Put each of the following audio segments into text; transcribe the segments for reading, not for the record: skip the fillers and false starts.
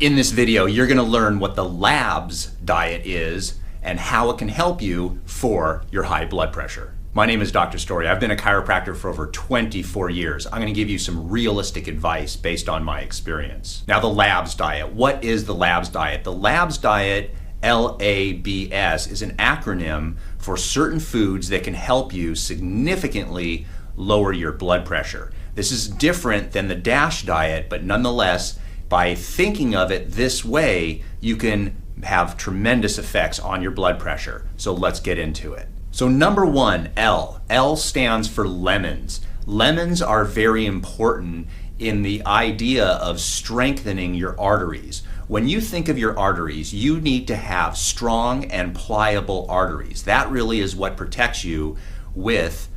In this video, you're going to learn what the L.A.B.S diet is and how it can help you for your high blood pressure. My name is Dr. Story. I've been a chiropractor for over 24 years. I'm going to give you some realistic advice based on my experience. Now, the L.A.B.S diet. What is the L.A.B.S diet? The L.A.B.S diet, L.A.B.S, is an acronym for certain foods that can help you significantly lower your blood pressure. This is different than the DASH diet, but nonetheless, by thinking of it this way, you can have tremendous effects on your blood pressure. So let's get into it. So number one, L. L stands for lemons. Lemons are very important in the idea of strengthening your arteries. When you think of your arteries, you need to have strong and pliable arteries. That really is what protects you with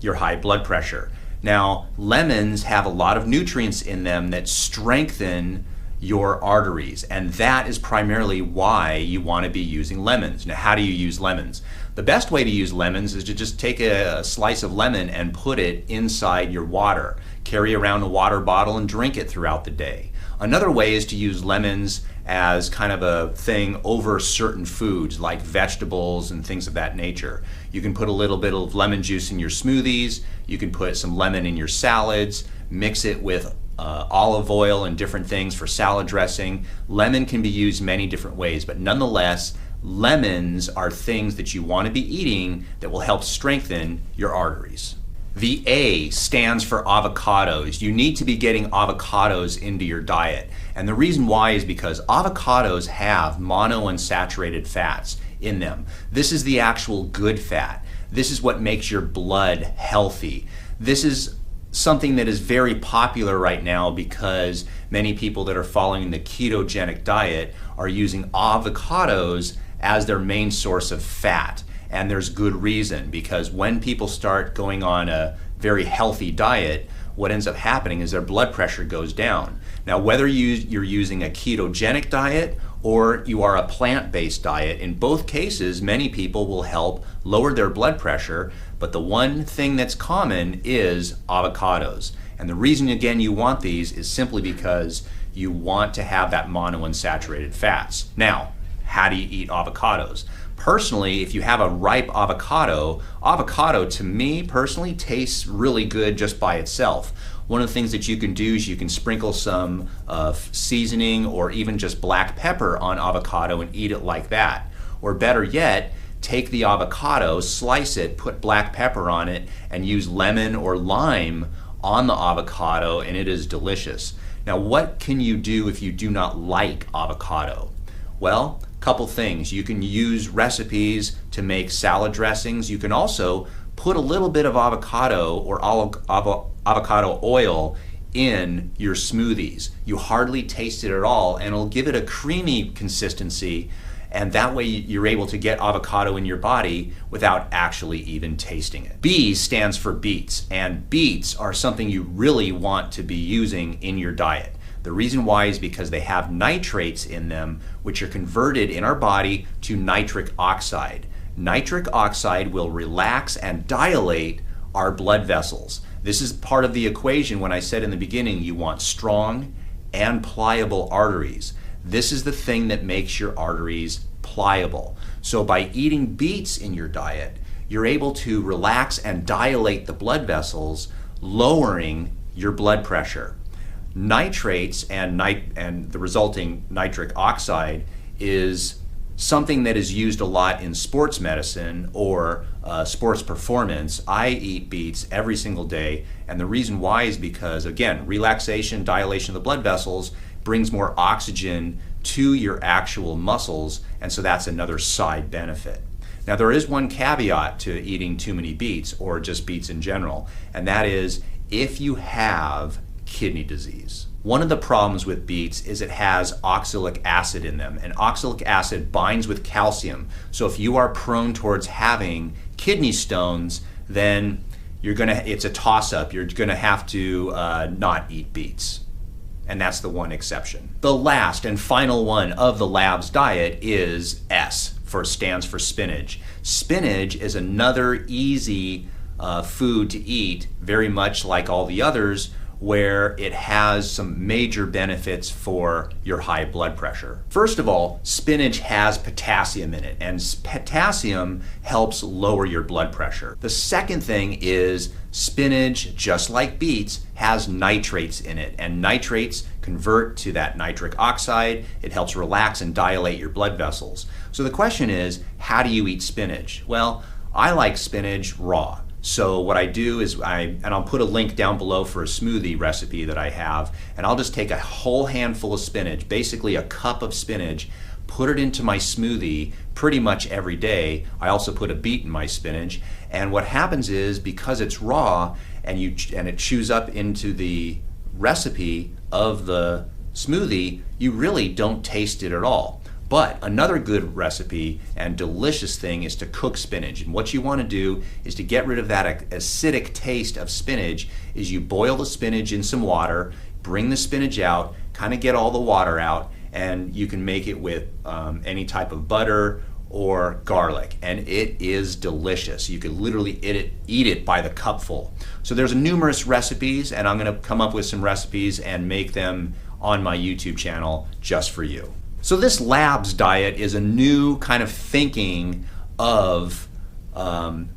your high blood pressure. Now, lemons have a lot of nutrients in them that strengthen your arteries, and that is primarily why you want to be using lemons. Now, how do you use lemons? The best way to use lemons is to just take a slice of lemon and put it inside your water. Carry around a water bottle and drink it throughout the day. Another way is to use lemons as kind of a thing over certain foods like vegetables and things of that nature. You can put a little bit of lemon juice in your smoothies. You can put some lemon in your salads, mix it with olive oil and different things for salad dressing. Lemon can be used many different ways, but nonetheless, lemons are things that you want to be eating that will help strengthen your arteries. The A stands for avocados. You need to be getting avocados into your diet. And the reason why is because avocados have monounsaturated fats in them. This is the actual good fat. This is what makes your blood healthy. This is something that is very popular right now because many people that are following the ketogenic diet are using avocados as their main source of fat. And there's good reason, because when people start going on a very healthy diet, what ends up happening is their blood pressure goes down. Now, whether you're using a ketogenic diet or you are a plant-based diet, in both cases, many people will help lower their blood pressure, but the one thing that's common is avocados. And the reason, again, you want these is simply because you want to have that monounsaturated fats. Now, how do you eat avocados? Personally, if you have a ripe avocado to me personally tastes really good just by itself. One of the things that you can do is you can sprinkle some seasoning or even just black pepper on avocado and eat it like that. Or better yet, take the avocado, slice it, put black pepper on it, and use lemon or lime on the avocado, and it is delicious. Now, what can you do if you do not like avocado? Well, couple things. You can use recipes to make salad dressings. You can also put a little bit of avocado or avocado oil in your smoothies. You hardly taste it at all, and it'll give it a creamy consistency, and that way you're able to get avocado in your body without actually even tasting it. B stands for beets, and beets are something you really want to be using in your diet. The reason why is because they have nitrates in them, which are converted in our body to nitric oxide. Nitric oxide will relax and dilate our blood vessels. This is part of the equation when I said in the beginning you want strong and pliable arteries. This is the thing that makes your arteries pliable. So by eating beets in your diet, you're able to relax and dilate the blood vessels, lowering your blood pressure. Nitrates and the resulting nitric oxide is something that is used a lot in sports medicine or sports performance. I eat beets every single day, and the reason why is because, again, relaxation, dilation of the blood vessels brings more oxygen to your actual muscles, and so that's another side benefit. Now, there is one caveat to eating too many beets, or just beets in general, and that is if you have kidney disease. One of the problems with beets is it has oxalic acid in them, and oxalic acid binds with calcium. So if you are prone towards having kidney stones, then it's a toss-up. You're gonna have to not eat beets. And that's the one exception. The last and final one of the L.A.B.S diet is S, stands for spinach. Spinach is another easy food to eat, very much like all the others, where it has some major benefits for your high blood pressure. First of all, spinach has potassium in it, and potassium helps lower your blood pressure. The second thing is spinach, just like beets, has nitrates in it, and nitrates convert to that nitric oxide. It helps relax and dilate your blood vessels. So the question is, how do you eat spinach? Well, I like spinach raw. So what I do is I'll put a link down below for a smoothie recipe that I have, and I'll just take a whole handful of spinach, basically a cup of spinach, put it into my smoothie pretty much every day. I also put a beet in my spinach, and what happens is, because it's raw and it chews up into the recipe of the smoothie, you really don't taste it at all. But another good recipe and delicious thing is to cook spinach. And what you want to do is to get rid of that acidic taste of spinach is you boil the spinach in some water, bring the spinach out, kind of get all the water out, and you can make it with any type of butter or garlic, and it is delicious. You could literally eat it by the cupful. So there's numerous recipes, and I'm going to come up with some recipes and make them on my YouTube channel just for you. So this L.A.B.S diet is a new kind of thinking of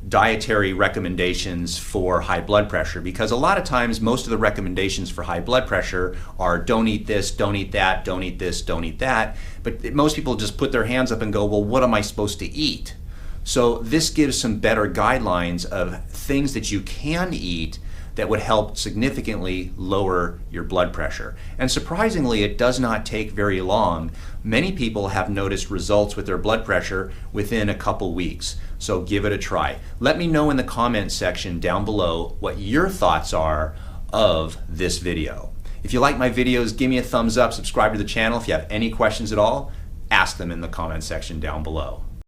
dietary recommendations for high blood pressure, because a lot of times most of the recommendations for high blood pressure are don't eat this, don't eat that, don't eat this, don't eat that. But most people just put their hands up and go, well, what am I supposed to eat? So this gives some better guidelines of things that you can eat that would help significantly lower your blood pressure. And surprisingly, it does not take very long. Many people have noticed results with their blood pressure within a couple weeks. So give it a try. Let me know in the comment section down below what your thoughts are of this video. If you like my videos, give me a thumbs up, subscribe to the channel. If you have any questions at all, ask them in the comment section down below.